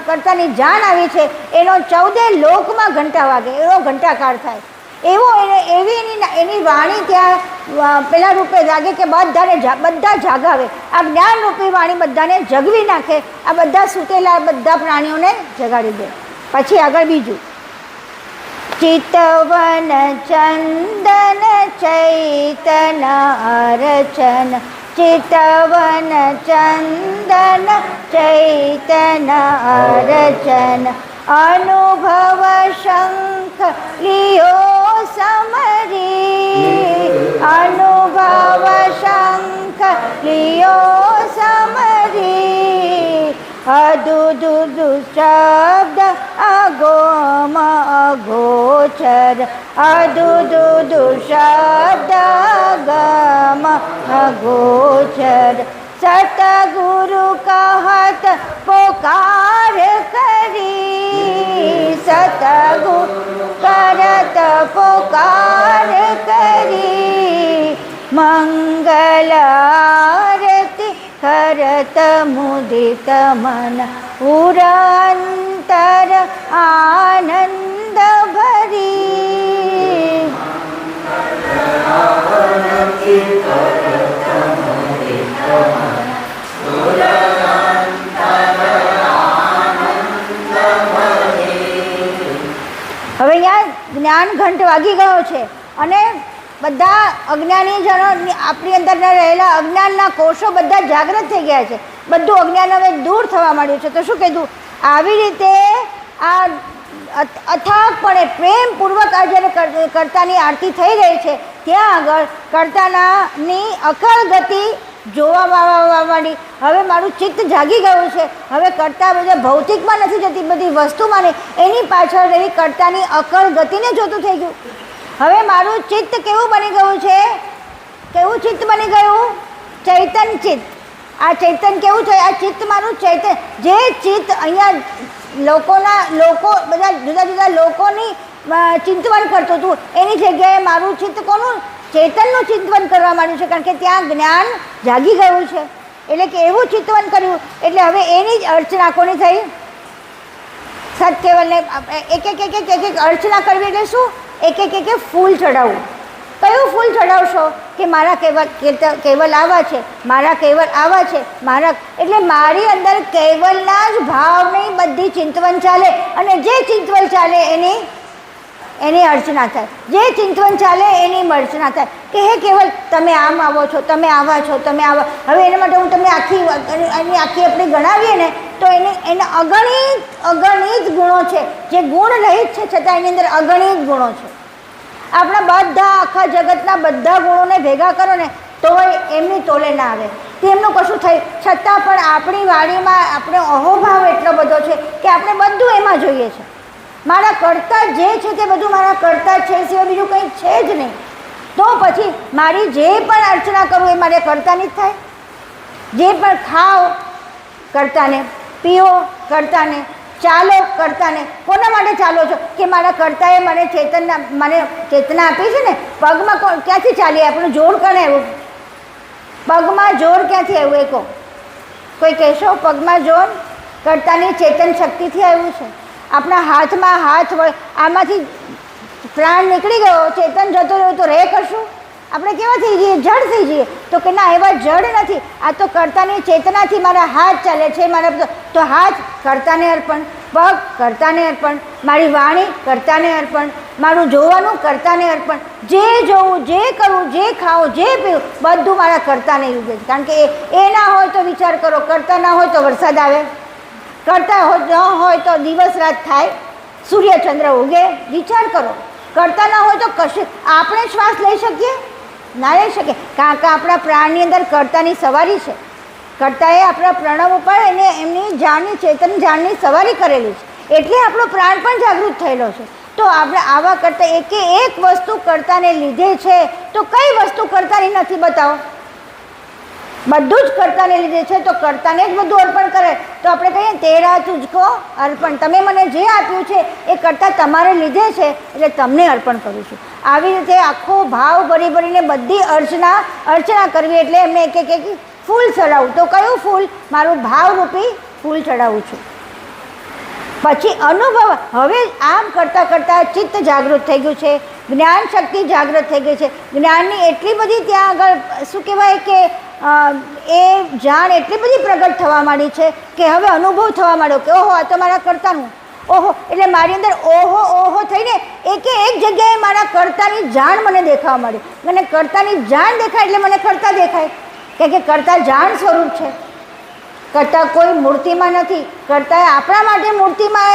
કર્તાની જાણ આવી છે, એનો 14 લોકમાં ઘંટા વાગે, એવો ઘંટાકાર થાય. એની વાણી ત્યાં પેલા રૂપે જાગે કે બધા જાગાવે. આ જ્ઞાનરૂપી વાણી બધાને જગવી નાખે, આ બધા સૂતેલા બધા પ્રાણીઓને જગાડી દે. પછી આગળ બીજું, ચિતવન ચંદન ચૈતન અર્ચન, ચિતવન ચંદન ચૈતન અર્ચન, અનુભવ શંખ લિયો સમરી, અનુભવ શંખ લિયો સમરી, અદુદુદુ શબ્દ અગોમ અગોચર, અદુદુદુ શબ્દ અગમ અગોચર, સતગુરુ કહત પોકાર કરી, સતગુરુ કરત પોકાર કરી, મંગલ આરતી કરત મુદિત મન, પુરંતર આનંદ ભરી. હવે અહીંયા જ્ઞાન ઘંટ વાગી ગયો છે અને બધા અજ્ઞાનીજનો આપણી અંદર રહેલા અજ્ઞાનના કોષો બધા જાગૃત થઈ ગયા છે. બધું અજ્ઞાન હવે દૂર થવા માંડ્યું છે. તો શું કીધું? આવી રીતે આ અથાગપણે પ્રેમપૂર્વક આ જ્યારે કર્તાની આરતી થઈ રહી છે ત્યાં આગળ કર્તાની અકળ ગતિ જોવા માંડી. હવે મારું ચિત્ત જાગી ગયું છે. હવે કર્તા બધા ભૌતિકમાં નથી જતી, બધી વસ્તુમાં નહીં, એની પાછળ એવી કર્તાની અકળ ગતિને જોતું થઈ ગયું. હવે મારું ચિત્ત કેવું બની ગયું છે? કેવું ચિત્ત બની ગયું? ચૈતન ચિત્ત. આ ચૈતન કેવું છે? આ ચિત્ત મારું ચૈતન, જે ચિત્ત અહીંયા બધા જુદા જુદા લોકોની ચિંતવન કરતું હતું એની જગ્યાએ મારું ચિત્ત કોનું? ચેતનનું ચિંતન કરવા માંડ્યું છે, કારણ કે ત્યાં જ્ઞાન જાગી ગયું છે. એટલે કે એવું ચિંતન કર્યું એટલે હવે એની જ અર્ચના કોની થઈ? સત્કેવલને એક અર્ચના કરવી એટલે શું? એક ફૂલ ચડાવવું. કયું ફૂલ ચડાવશો? કે મારા કેવલ આવા છે, મારા કેવલ આવા છે, મારા એટલે મારી અંદર કેવલના જ ભાવની બધી ચિંતવન ચાલે, અને જે ચિંતવન ચાલે એની અર્ચના થાય, જે ચિંતવન ચાલે એની અર્ચના થાય. કે હે કેવલ તમે આમ આવો છો, તમે આવા છો, તમે આવા. હવે એના માટે હું તમને આખી આપણે ગણાવીએ ને તો એને અગણિત ગુણો છે, જે ગુણ રહિત છે છતાં એની અંદર અગણિત ગુણો છે. આપણા બધા આખા જગતના બધા ગુણોને ભેગા કરો ને તો એમની તોલે ના આવે, તેમનું કશું થાય. છતાં પણ આપણી વાણીમાં આપણે અહોભાવ એટલો બધો છે કે આપણે બધું એમાં જોઈએ છે. મારા કરતા જે છે તે બધું મારા કરતા જ છે, સિવાય બીજું કંઈ છે જ નહીં. તો પછી મારી જે પણ અર્ચના કરું એ મારે કરતાની જ થાય. જે પણ ખાઓ કરતાને, પીઓ કરતાને, ચાલો કરતાને. કોના માટે ચાલો છો? કે મારા કરતાએ મને ચેતના આપી છે ને. પગમાં ક્યાંથી ચાલીએ? આપણું જોર કોને આવ્યું? પગમાં જોર ક્યાંથી આવ્યું? એ કહો, કોઈ કહેશો? પગમાં જોર કરતાની ચેતન શક્તિથી આવ્યું છે. આપણા હાથમાં હાથ હોય, આમાંથી પ્રાણ નીકળી ગયો, ચેતન જતો રહ્યો તો રહે કરશું? આપણે કેવા થઈ જઈએ? જડ થઈ જઈએ. તો કે ના, એવા જડ નથી. આ તો કર્તાની ચેતનાથી મારા હાથ ચાલે છે. મારા તો હાથ કર્તાને અર્પણ, પગ કર્તાને અર્પણ, મારી વાણી કર્તાને અર્પણ, મારું જોવાનું કર્તાને અર્પણ. જે જોવું, જે કરવું, જે ખાવું, જે પીવું બધું મારા કર્તાને લીધે છે. કારણ કે એ ના હોય તો વિચાર કરો, કર્તા ના હોય તો વરસાદ આવે, કર્તા ન હોય તો દિવસ રાત થાય, સૂર્યચંદ્ર ઉગે. વિચાર કરો, કર્તા ના હોય તો કશું આપણે શ્વાસ લઈ શકીએ? ના લઈ શકીએ. કારણ કે આપણા પ્રાણની અંદર કર્તાની સવારી છે. કર્તાએ આપણા પ્રણવ ઉપર એમની જાણની ચેતન જાણની સવારી કરેલી છે, એટલે આપણો પ્રાણ પણ જાગૃત થયેલો છે. તો આપણે આવા કરતા એક વસ્તુ કર્તાને લીધે છે, તો કઈ વસ્તુ કર્તાની નથી? બતાવો. બધું જ કર્તાને લીધે છે, તો કર્તાને જ બધું અર્પણ કરે. તો આપણે કહીએ તેરા તુજકો અર્પણ. તમે મને જે આપ્યું છે એ કર્તા તમારે લીધે છે, એટલે તમને અર્પણ કરું છું. આવી રીતે આખો ભાવ ભરી ભરીને બધી અર્ચના કરવી. એટલે એમને એક ફૂલ ચડાવું. તો કયું ફૂલ? મારું ભાવરૂપી ફૂલ ચડાવું છું. પછી અનુભવ. હવે આમ કરતાં કરતાં ચિત્ત જાગૃત થઈ ગયું છે, જ્ઞાન શક્તિ જાગૃત થઈ ગઈ છે. જ્ઞાનની એટલી બધી ત્યાં આગળ શું કહેવાય કે એ જાણ એટલી બધી પ્રગટ થવા માંડી છે કે હવે અનુભવ થવા માંડ્યો કે ઓહો, આ તો મારા કર્તાનું. ઓહો, એટલે મારી અંદર ઓહો થઈને એક જગ્યાએ મારા કર્તાની જાણ મને દેખાવા માંડી. મને કર્તાની જાણ દેખાય એટલે મને કર્તા દેખાય, કે કર્તા જાણ સ્વરૂપ છે. કર્તા કોઈ મૂર્તિમાં નથી. કર્તાએ આપણા માટે મૂર્તિમાં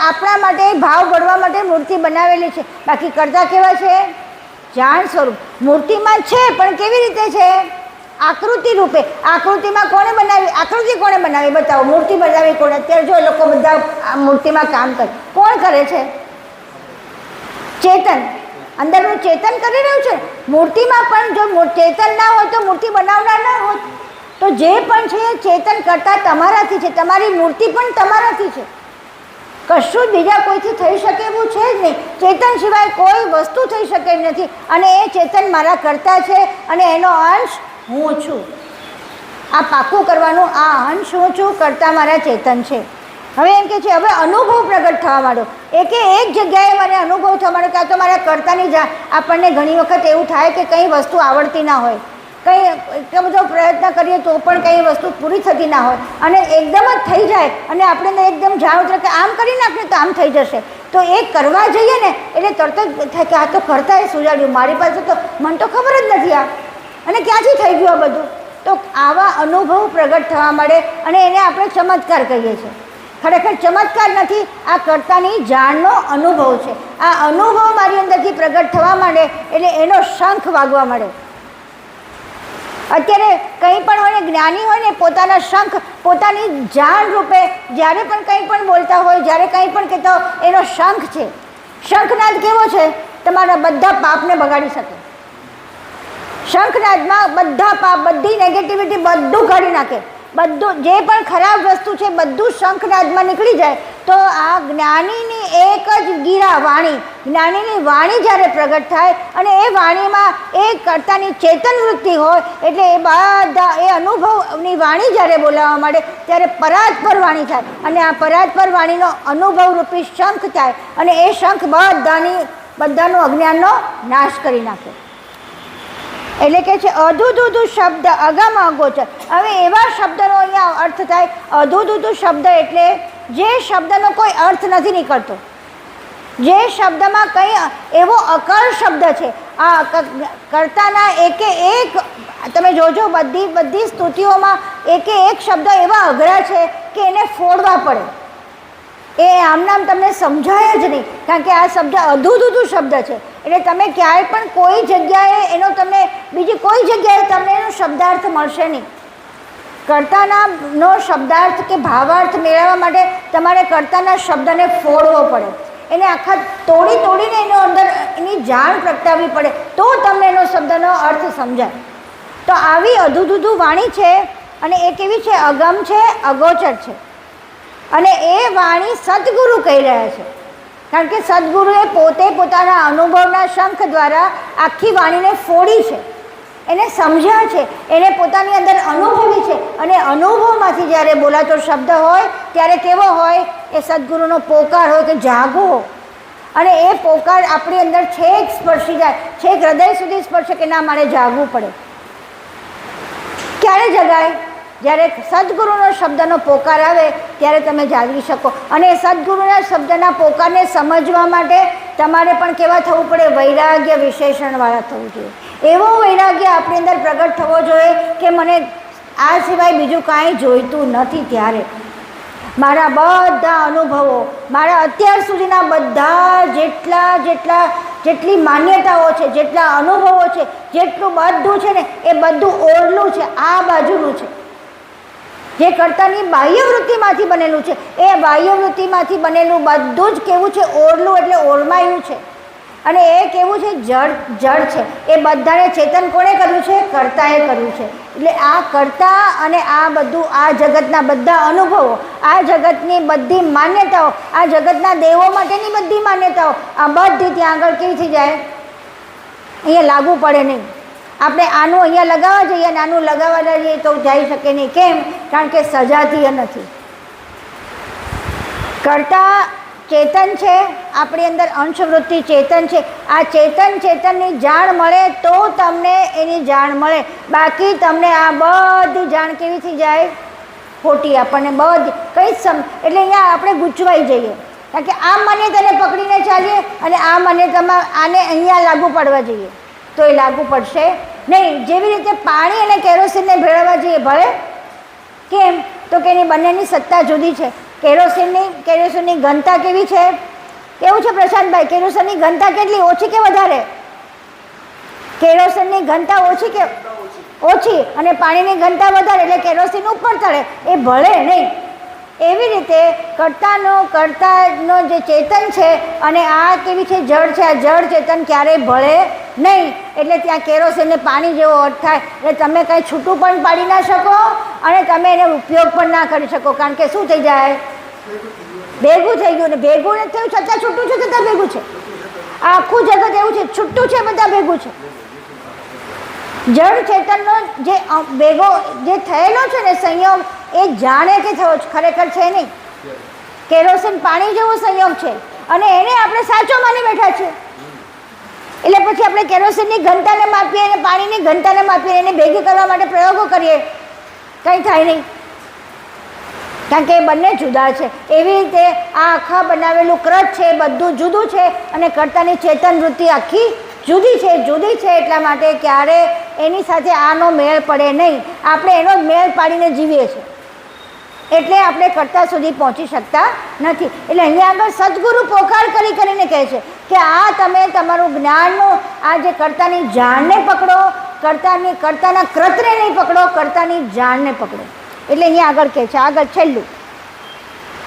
આપણા માટે ભાવ ભરવા માટે મૂર્તિ બનાવેલી છે. બાકી કર્તા કેવા છે? જાણ સ્વરૂપ. મૂર્તિમાં છે પણ કેવી રીતે છે? આકૃતિ રૂપે. આકૃતિમાં કોણે બનાવી? આકૃતિ કોણે બનાવી? બતાવો. મૂર્તિ બનાવી કોણે? અત્યારે જો લોકો બધા મૂર્તિમાં કામ કરે, કોણ કરે છે? ચેતન. અંદરનું ચેતન કરી રહ્યું છે. મૂર્તિમાં પણ જો ચેતન ના હોય તો મૂર્તિ બનાવનાર ના હોત. તો જે પણ છે એ ચેતન કરતા તમારાથી છે. તમારી મૂર્તિ પણ તમારાથી છે. કશું બીજા કોઈથી થઈ શકે એવું છે જ નહીં. ચેતન સિવાય કોઈ વસ્તુ થઈ શકે એમ નથી. અને એ ચેતન મારા કરતા છે, અને એનો અંશ હું છું. આ પાકું કરવાનું. આ અંશ હું છું, કરતા મારા ચેતન છે. હવે એમ કે છે હવે અનુભવ પ્રગટ થવા માંડ્યો. એક જગ્યાએ મને અનુભવ થવા માંડ્યો કે આ તો મારા કર્તાની આપણને ઘણી વખત એવું થાય કે કંઈ વસ્તુ આવડતી ના હોય, કંઈ એટલો બધો પ્રયત્ન કરીએ તો પણ કંઈ વસ્તુ પૂરી થતી ના હોય, અને એકદમ જ થઈ જાય, અને આપણે એકદમ જાણ ઉતરે કે આમ કરી નાખીએ તો આમ થઈ જશે. તો એ કરવા જઈએ ને એટલે તરત જ થાય કે આ તો કરતાએ સુજાડ્યું, મારી પાસે તો મને તો ખબર જ નથી આ, અને ક્યાંથી થઈ ગયું આ બધું. તો આવા અનુભવ પ્રગટ થવા મળે, અને એને આપણે ચમત્કાર કહીએ છીએ. ખરેખર ચમત્કાર નથી, આ કર્તાની જાણનો અનુભવ છે. આ અનુભવ મારી અંદરથી પ્રગટ થવા માંડે એટલે એનો શંખ વાગવા મળે. અત્યારે કંઈ પણ હોય ને, જ્ઞાની હોય ને, પોતાના શંખ પોતાની જાણ રૂપે જ્યારે પણ કંઈ પણ બોલતા હોય, જ્યારે કંઈ પણ કહેતા હોય, એનો શંખ છે. શંખનાદ કેવો છે? તમારા બધા પાપને બગાડી શકે. શંખનાદમાં બધા પાપ, બધી નેગેટિવિટી બધું કાઢી નાખે. બધું જે પણ ખરાબ વસ્તુ છે બધું શંખનાદમાં નીકળી જાય. તો આ જ્ઞાનીની એક જ ગીરા વાણી, જ્ઞાનીની વાણી જ્યારે પ્રગટ થાય અને એ વાણીમાં એ કર્તાની ચેતન વૃત્તિ હોય એટલે એ બધા એ અનુભવની વાણી જ્યારે બોલાવવા માંડે ત્યારે પરાત્પર વાણી થાય અને આ પરાત્પર વાણીનો અનુભવરૂપી શંખ થાય અને એ શંખ બધાનું અજ્ઞાનનો નાશ કરી નાખે. એટલે કે છે અધુધુધુ શબ્દ અગમ અગોચર. હવે એવા શબ્દનો અહીંયા અર્થ થાય. અધુધુધુ શબ્દ એટલે જે શબ્દનો કોઈ અર્થ નથી નીકળતો, જે શબ્દમાં કંઈ એવો અકળ શબ્દ છે. આ કર્તાના એકે એક તમે જોજો બધી સ્તુતિઓમાં એકે એક શબ્દ એવા અઘરા છે કે એને ફોડવા પડે. એ આમનામ તમને સમજાય જ નહીં, કારણ કે આ શબ્દ અધુધુધુ શબ્દ છે. એટલે તમે ક્યાંય પણ કોઈ જગ્યાએ એનો તમને બીજી કોઈ જગ્યાએ તમને એનો શબ્દાર્થ મળશે નહીં. કર્તાનો શબ્દાર્થ કે ભાવાર્થ મેળવવા માટે તમારે કર્તાના શબ્દને ફોડવો પડે, એને આખા તોડીને એનો અંદર એની જાણ પ્રગટાવવી પડે તો તમને એનો શબ્દનો અર્થ સમજાય. તો આવી અધુધુધુ વાણી છે અને એ કેવી છે? અગમ છે, અગોચર છે. અને એ વાણી સદગુરુ કહી રહ્યા છે, કારણ કે સદગુરુએ પોતે પોતાના અનુભવના શંખ દ્વારા આખી વાણીને ફોડી છે, એને સમજ્યા છે, એને પોતાની અંદર અનુભવી છે. અને અનુભવમાંથી જ્યારે બોલાતો શબ્દ હોય ત્યારે કેવો હોય? એ સદગુરુનો પોકાર હોય કે જાગો. અને એ પોકાર આપણી અંદર છેક સ્પર્શી જાય, છેક હૃદય સુધી સ્પર્શે કે ના મારે જાગવું પડે. ક્યારે જગાય? જ્યારે સદગુરુનો શબ્દનો પોકાર આવે ત્યારે તમે જાગી શકો. અને સદગુરુના શબ્દના પોકારને સમજવા માટે તમારે પણ કેવા થવું પડે? વૈરાગ્ય વિશેષણવાળા થવું જોઈએ. એવો વૈરાગ્ય આપણી અંદર પ્રગટ થવો જોઈએ કે મને આ સિવાય બીજું કાંઈ જોઈતું નથી. ત્યારે મારા બધા અનુભવો, મારા અત્યાર સુધીના બધા જેટલી માન્યતાઓ છે, જેટલા અનુભવો છે, જેટલું બધું છે ને એ બધું ઓરલું છે, આ બાજુનું છે. જે કર્તાની બાહ્ય વૃત્તિમાંથી બનેલું છે એ બાહ્ય વૃત્તિમાંથી બનેલું બધું જ કેવું છે? ઓરલું એટલે ઓરમાયું છે. અને એ કેવું છે? જડ છે. એ બધાને ચેતન કોણે કર્યું છે? કર્તાએ કર્યું છે. એટલે આ કર્તા અને આ બધું, આ જગતના બધા અનુભવો, આ જગતની બધી માન્યતાઓ, આ જગતના દેવો માટેની બધી માન્યતાઓ, આ બધી ત્યાં આગળ કેવી થઈ જાય? અહીંયા લાગુ પડે નહીં. આપણે આનું અહીંયા લગાવવા જઈએ અને આનું લગાવવા જઈએ તો જઈ શકે નહીં. કેમ? કારણ કે સજાતીય નથી. કર્તા ચેતન છે, આપણી અંદર અંશવૃત્તિ ચેતન છે. આ ચેતનની જાણ મળે તો તમને એની જાણ મળે, બાકી તમને આ બધી જાણ કેવી થઈ જાય? ખોટી. આપણને બધી કંઈ જ એટલે અહીંયા આપણે ગૂંચવાઈ જઈએ, કારણ કે આ માન્યતાને પકડીને ચાલીએ અને આ માન્યતામાં આને અહીંયા લાગુ પાડવા જઈએ તો એ લાગુ પડશે નહીં. જેવી રીતે પાણી અને કેરોસીનને ભેળવવા જઈએ ભલે. કેમ? તો કે એની બંનેની સત્તા જુદી છે. કેરોસીનની ઘનતા કેવી છે? કેવું છે પ્રશાંતભાઈ? કેરોસીનની ઘનતા કેટલી? ઓછી કે વધારે? કેરોસીનની ઘનતા ઓછી કે ઓછી અને પાણીની ઘનતા વધારે, એટલે કેરોસીન ઉપર તળે એ ભળે નહીં. એવી રીતે કર્તાનો જે ચેતન છે અને આ કેવી છે? જળ છે. આ જળ ચેતન ક્યારેય ભળે નહીં. એટલે ત્યાં કેરોસીનને પાણી જેવો અર્થ થાય. એટલે તમે કંઈ છૂટું પણ પાડી ના શકો અને તમે એને ઉપયોગ પણ ના કરી શકો, કારણ કે શું થઈ જાય? ભેગું થઈ ગયું. ને ભેગું નથી થયું છતાં છૂટું છે, છતાં ભેગું છે. આ આખું જગત એવું છે, છૂટું છે, બધા ભેગું છે. જળ ચેતનનો જે થયેલો છે ને સંયોગ, એ જાણે કે થયો ખરેખર છે નહીં. કેરોસીન પાણી જેવો સંયોગ છે અને એને આપણે સાચો માની બેઠા છીએ. એટલે પછી આપણે કેરોસીનની ઘનતાને માપીએ અને પાણીની ઘનતાને માપીએ, એને ભેગી કરવા માટે પ્રયોગો કરીએ, કંઈ થાય નહીં, કારણ કે એ બંને જુદા છે. એવી રીતે આ આખા બનાવેલું કૃત છે એ બધું જુદું છે અને કર્તાની ચેતન વૃત્તિ આખી જુદી છે. એટલા માટે ક્યારે એની સાથે આનો મેળ પડે નહીં. આપણે એનો જ મેળ પાડીને જીવીએ છીએ, એટલે આપણે કર્તા સુધી પહોંચી શકતા નથી. એટલે અહીંયા આગળ સદગુરુ પોકાર કરીને કહે છે કે આ તમે તમારું જ્ઞાનનું આ જે કર્તાની જાણને પકડો, કર્તાના કૃતને નહીં પકડો, કર્તાની જાણને પકડો. એટલે અહીંયા આગળ કહે છે, આગળ છેલ્લું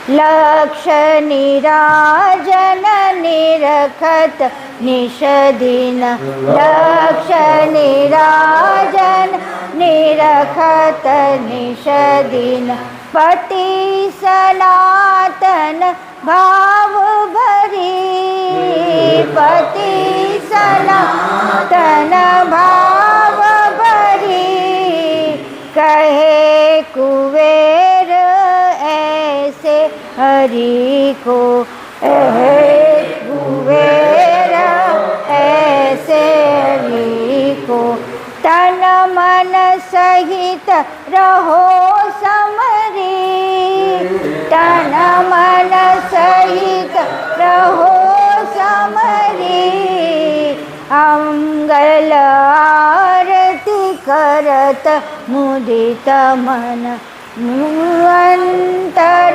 લક્ષ નિરાજન નિરખત નિષદિન લક્ષ નિરાજન નિરખત નિષદિન પતિ સનાતન ભાવ ભરી પતિ સનાતન ભાવ ભરી કહે કુવેર ऐसे हरि को कुबेर ऐसे हरि को तन मन सहित रहो समरी तन मन सहित रहो समरी अंगल आरती करत मुदित मन अंतर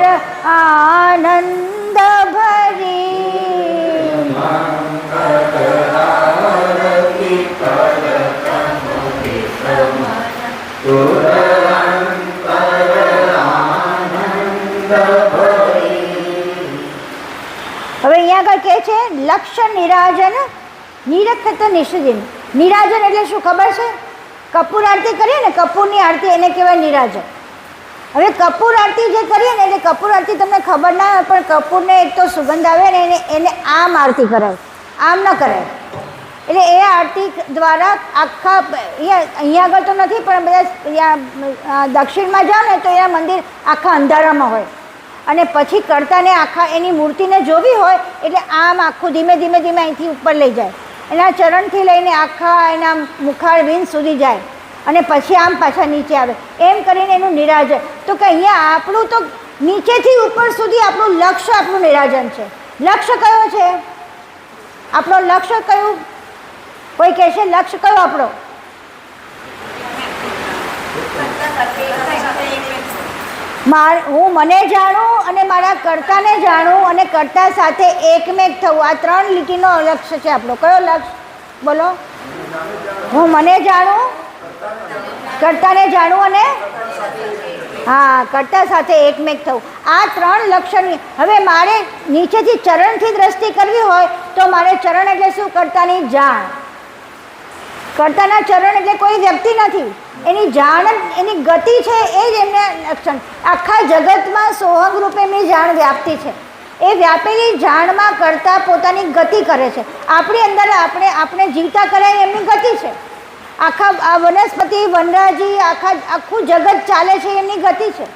आनंद भरी હવે અહીંયા આગળ કહે છે લક્ષ્ય નિરાજન નિરખત નિષદિન. નિરાજન એટલે શું ખબર છે? કપૂર આરતી કરીએ ને, કપૂરની આરતી એને કહેવાય નિરાજન. હવે કપૂર આરતી જે કરીએ ને, એટલે કપૂર આરતી તમને ખબર ના હોય, પણ કપૂરને એક તો સુગંધ આવે ને એને આમ આરતી કરાય, આમ ન કરાય. એટલે એ આરતી દ્વારા આખા અહીંયા આગળ તો નથી, પણ બધા દક્ષિણમાં જાઓ ને તો એના મંદિર આખા અંધારામાં હોય, અને પછી કરતાને આખા એની મૂર્તિને જોવી હોય એટલે આમ આખું ધીમે ધીમે ધીમે અહીંથી ઉપર લઈ જાય, એના ચરણથી લઈને આખા એના મુખાર વિંદ સુધી જાય, અને પછી આમ પાછા નીચે આવે, એમ કરીને એનું નિરાજન. તો કે અહીંયા આપણું તો નીચેથી ઉપર સુધી આપણું લક્ષ્ય, આપણું નિરાજન છે. લક્ષ્ય કયો છે આપણો? લક્ષ્ય કયું? કોઈ કહેશે લક્ષ્ય કયો આપણો? હું મને જાણું અને મારા કર્તાને જાણું અને કર્તા સાથે એકમેક થવું, આ 3 લીટીનો લક્ષ્ય છે આપણો. કયો લક્ષ્ય બોલો? હું મને જાણું, કર્તાને જાણવું અને કર્તા સાથે એકમેક થવું, આ 3 લક્ષણની. હવે મારે નીચેથી ચરણથી દ્રષ્ટિ કરવી હોય તો મારે ચરણ એટલે શું? કર્તાની જાણ. કર્તાના ચરણ એટલે કોઈ વ્યક્તિ નથી, એની જાણ, એની ગતિ છે, એ જ એમને લક્ષણ. આખા જગતમાં સોહમ રૂપે એમની જાણ વ્યાપતી છે. એ વ્યાપેલી જાણમાં કરતા પોતાની ગતિ કરે છે. આપણી અંદર આપણે જીવતા કરાય એમની ગતિ છે. આખા આ વનસ્પતિ, વનરાજી, આખું જગત ચાલે છે એમની ગતિ છે.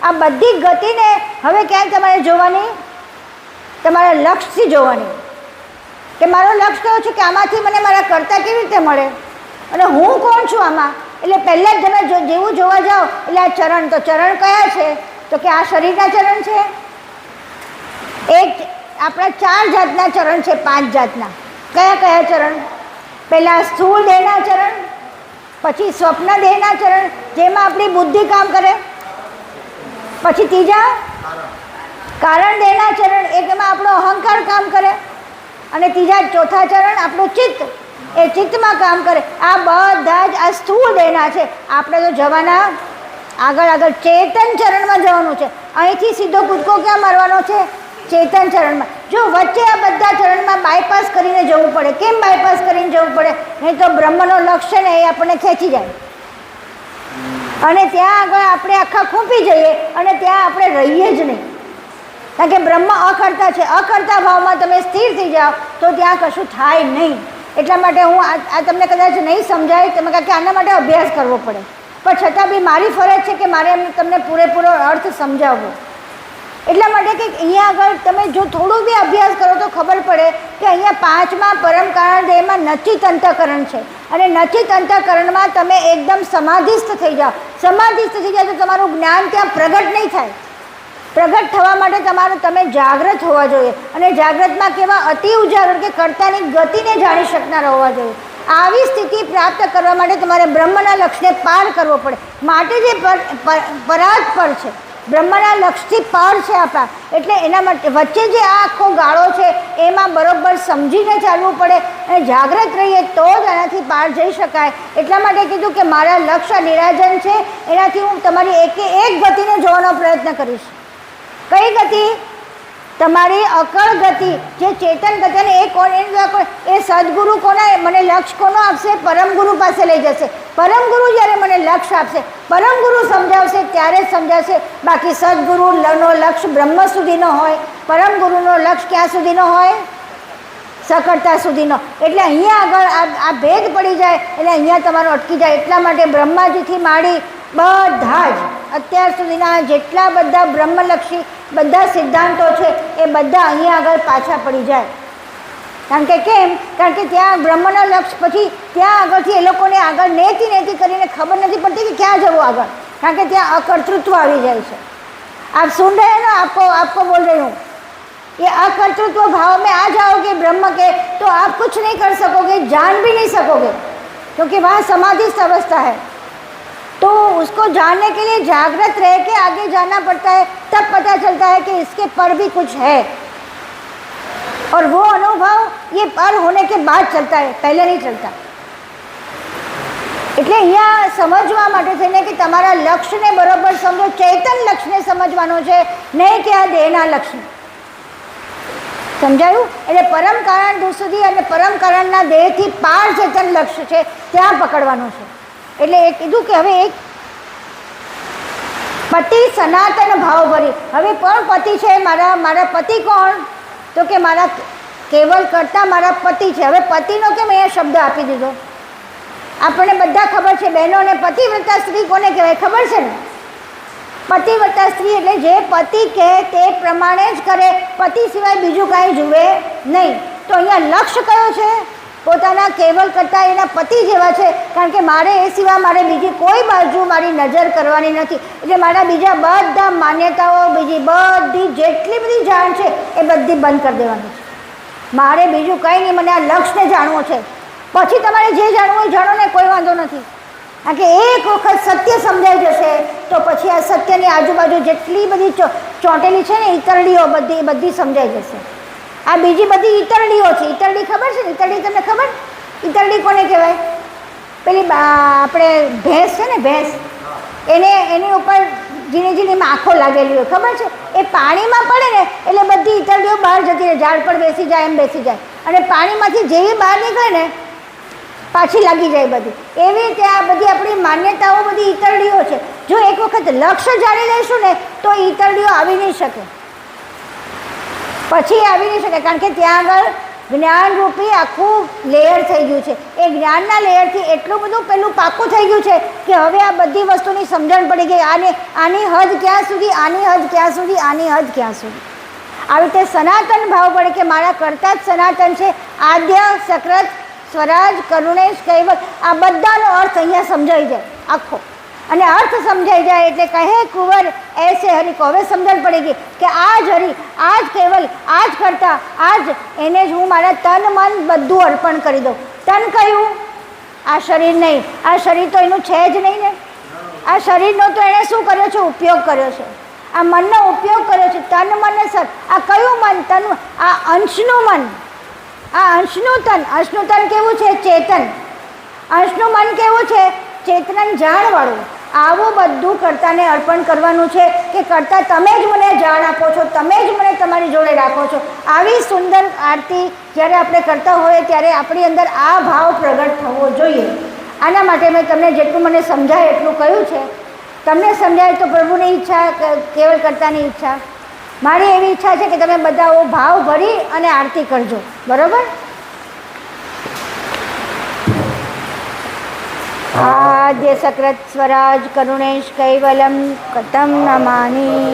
આ બધી ગતિને હવે ક્યાંય તમારે જોવાની, તમારા લક્ષ્યથી જોવાની, કે મારો લક્ષ્ય કયો છે, કે આમાંથી મને મારા કર્તા કેવી રીતે મળે અને હું કોણ છું આમાં. એટલે પહેલાં જ તમે જેવું જોવા જાઓ એટલે આ ચરણ, તો ચરણ કયા છે? તો કે આ શરીરના ચરણ છે. એક આપણા 4 જાતના ચરણ છે, 5 જાતના. કયા કયા ચરણ? પહેલાં સ્થૂળ દેહના ચરણ, પછી સ્વપ્ન દેહના ચરણ જેમાં આપણી બુદ્ધિ કામ કરે, પછી ત્રીજા કારણ દેહના ચરણ, એકમાં આપણો અહંકાર કામ કરે, અને ચોથા ચરણ આપણું ચિત્ત, એ ચિત્તમાં કામ કરે. આ બધા જ આ સ્થૂળ દેહના છે. આપણે તો જવાના આગળ ચેતન ચરણમાં જવાનું છે. અહીંથી સીધો કૂદકો ક્યાં મારવાનો છે? ચેતન ચરણમાં. જો વચ્ચે આ બધા ચરણમાં બાયપાસ કરીને જવું પડે. કેમ બાયપાસ કરીને જવું પડે? નહીં તો બ્રહ્મનો લક્ષ્ય ને એ આપણને ખેંચી જાય, અને ત્યાં આગળ આપણે આખા ખૂંપી જઈએ, અને ત્યાં આપણે રહીએ જ નહીં. કારણ કે બ્રહ્મ અકર્તા છે. અકર્તા ભાવમાં તમે સ્થિર થઈ જાઓ તો ત્યાં કશું થાય નહીં. એટલા માટે હું આ તમને કદાચ નહીં સમજાય, તમે કારણ કે આના માટે અભ્યાસ કરવો પડે, પણ છતાં બી મારી ફરજ છે કે મારે તમને પૂરેપૂરો અર્થ સમજાવવો. એટલા માટે કે અહીંયા આગળ તમે જો થોડું બી અભ્યાસ કરો તો ખબર પડે કે અહીંયા 5મા પરમ કારણ દેહમાં નચિત અંતઃકરણ છે, અને નચિત અંતઃકરણમાં તમે એકદમ સમાધિસ્થ થઈ જાઓ. સમાધિસ્થ થઈ જાઓ તો તમારું જ્ઞાન ત્યાં પ્રગટ નહીં થાય. પ્રગટ થવા માટે તમે જાગૃત હોવા જોઈએ, અને જાગૃતમાં કેવા અતિ ઉજાગર કે કર્તાની ગતિને જાણી શકનાર હોવા જોઈએ. આવી સ્થિતિ પ્રાપ્ત કરવા માટે તમારે બ્રહ્મના લક્ષ્યને પાર કરવો પડે. માટે જે પરાત પર છે, બ્રહ્મના લક્ષ્યથી પાર છે આપણા, એટલે એના માટે વચ્ચે જે આ આખો ગાળો છે એમાં બરોબર સમજીને ચાલવું પડે, અને જાગૃત રહીએ તો જ એનાથી પાર જઈ શકાય. એટલા માટે કીધું કે મારા લક્ષ્ય નિરાજન છે, એનાથી હું તમારી એક ગતિને જોવાનો પ્રયત્ન કરીશ. કઈ ગતિ? તમારી અકળ ગતિ, જે ચેતન ગતિ. અને એ કોણ? એ સદગુરુ કોના મને લક્ષ્ય કોનો આપશે? પરમ ગુરુ પાસે લઈ જશે. પરમ ગુરુ જ્યારે મને લક્ષ્ય આપશે, પરમ ગુરુ સમજાવશે ત્યારે જ સમજાશે. બાકી સદગુરુનો લક્ષ્ય બ્રહ્મ સુધીનો હોય, પરમ ગુરુનો લક્ષ્ય ક્યાં સુધીનો હોય? સકળતા સુધીનો. એટલે અહીંયા આગળ આ ભેદ પડી જાય એટલે અહીંયા તમારો અટકી જાય. એટલા માટે બ્રહ્માજીથી માંડી બધા જ અત્યાર સુધીના જેટલા બધા બ્રહ્મલક્ષી બધા સિદ્ધાંતો છે એ બધા અહીંયા આગળ પાછા પડી જાય. કારણ કે કેમ? કારણ કે ત્યાં બ્રહ્મનો લક્ષ્ય પછી ત્યાં આગળથી એ લોકોને આગળ નેતિ કરીને ખબર નથી પડતી કે ક્યાં જવું આગળ. કારણ કે ત્યાં અકર્તૃત્વ આવી જાય છે. આપ સુન રહે ना, आपको बोल रही हूँ, ये अकर्तृत्व भाव में आ जाओगे ब्रह्म के, तो आप कुछ नहीं कर सकोगे, जान भी नहीं सकोगे, क्योंकि वहाँ समाधिस्थ अवस्था है. तो उसको जानने के लिए जागृत रह के आगे जाना पड़ता है. तब पता चलता है कि इसके पर भी कुछ है. और वो अनुभव ये पर होने के बाद चलता है, पहले नहीं चलता. એટલે અહીંયા સમજવા માટે થઈને કે તમારા લક્ષ્યને બરોબર સમજો. ચેતન લક્ષ્યને સમજવાનો છે, નહીં કે આ દેહના લક્ષ્ય. સમજાયું? એટલે પરમ કારણ સુધી અને પરમ કારણના દેહથી પાર ચેતન લક્ષ્ય છે ત્યાં પકડવાનું છે. એટલે એ કીધું કે હવે એક પતિ સનાતન ભાવ ભરી. હવે પણ પતિ છે મારા પતિ કોણ? તો કે મારા કેવલ કરતા મારા પતિ છે. હવે પતિનો કેમ અહીંયા શબ્દ આપી દીધો? આપણને બધા ખબર છે બહેનોને, પતિવ્રતા સ્ત્રી કોને કહેવાય ખબર છે ને? પતિવ્રતા સ્ત્રી એટલે જે પતિ કહે તે પ્રમાણે જ કરે, પતિ સિવાય બીજું કાંઈ જુએ નહીં. તો અહીંયા લક્ષ્ય કયો છે? પોતાના કેવલ કરતાં એના પતિ જેવા છે. કારણ કે મારે એ સિવાય મારે બીજી કોઈ બાજુ મારી નજર કરવાની નથી. એટલે મારા બીજા બધા માન્યતાઓ, બીજી બધી જેટલી બધી જાણ છે એ બધી બંધ કરી દેવાની છે. મારે બીજું કંઈ નહીં, મને આ લક્ષ્યને જાણવું છે. પછી તમારે જે જાણવું હોય જાણો ને, કોઈ વાંધો નથી. કારણ કે એક વખત સત્ય સમજાઈ જશે તો પછી આ સત્યની આજુબાજુ જેટલી બધી ચોંટેલી છે ને ઈતરડીઓ બધી સમજાઈ જશે. આ બીજી બધી ઈતરડીઓ છે. ઈતરડી ખબર છે ને? ઈતરડી તમને ખબર? ઈતરડી કોને કહેવાય? પેલી આપણે ભેંસ છે ને, ભેંસ, એની ઉપર ઝીણી ઝીણી આંખો લાગેલી હોય, ખબર છે? એ પાણીમાં પડે ને એટલે બધી ઈતરડીઓ બહાર જતી રહે, ઝાડ પર બેસી જાય એમ બેસી જાય. અને પાણીમાંથી જેવી બહાર નીકળે ને પાછી લાગી જાય બધી. એવી રીતે આ બધી આપણી માન્યતાઓ બધી ઈતરડીઓ છે. જો એક વખત લક્ષ્ય જાણી લઈશું ને તો ઈતરડીઓ આવી નહીં શકે, પછી આવી નહીં શકે. કારણ કે ત્યાં આગળ જ્ઞાનરૂપી આખું લેયર થઈ ગયું છે. એ જ્ઞાનના લેયરથી એટલું બધું પેલું પાકું થઈ ગયું છે કે હવે આ બધી વસ્તુની સમજણ પડી ગઈ. આની હદ ક્યાં સુધી, આની હદ ક્યાં સુધી, આની હદ ક્યાં સુધી. આવી રીતે સનાતન ભાવ પડે કે મારા કરતાં જ સનાતન છે. આદ્ય, સક્રત, સ્વરાજ, કરુણેશ, કૈવલ, આ બધાનો અર્થ અહીંયા સમજાઈ જાય આખો. અને અર્થ સમજાઈ જાય એટલે કહે કુંવર એસે હરિ કો. હવે સમજણ પડી ગઈ કે આ જ હરિ, આ જ કેવલ, આ જ કરતા, આ જ એને જ હું મારા તન મન બધું અર્પણ કરી દઉં. તન કયું? આ શરીર નહીં. આ શરીર તો એનું છે જ નહીં ને. આ શરીરનો તો એણે શું કર્યો છે? ઉપયોગ કર્યો છે. આ મનનો ઉપયોગ કર્યો છે. તન મન સર. આ કયું મન? તન. આ અંશનું મન, આ અંશનું તન. અંશનું તન કેવું છે? ચેતન. અંશનું મન કેવું છે? ચેતન જાણવાળું. આવું બધું કર્તાને અર્પણ કરવાનું છે કે કર્તા તમે જ મને જાણ આપો છો, તમે જ મને તમારી જોડે રાખો છો. આવી સુંદર આરતી જ્યારે આપણે કરતા હોઈએ ત્યારે આપણી અંદર આ ભાવ પ્રગટ થવો જોઈએ. આના માટે મેં તમને જેટલું મને સમજાય એટલું કહ્યું છે. તમને સમજાય તો પ્રભુની ઈચ્છા, કેવલ કર્તાની ઈચ્છા. મારી એવી ઈચ્છા છે કે તમે બધા ભાવ ભરી અને આરતી કરજો. બરાબર? આદ્ય, સક્રત, સ્વરાજ, કરુણેશ, કૈવલમ કતમ નમાની.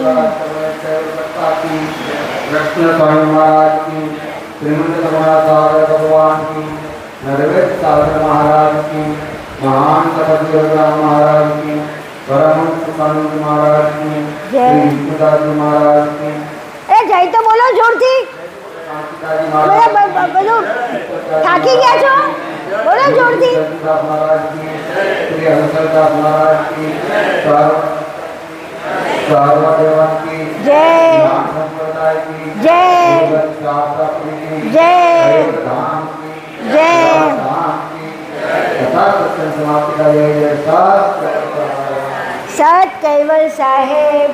જય તો બોલો જોરથી. બધું થાકી ગયા છો? બોલો જોરથી. જય જય જય જય. સત કૈવલ સાહેબ.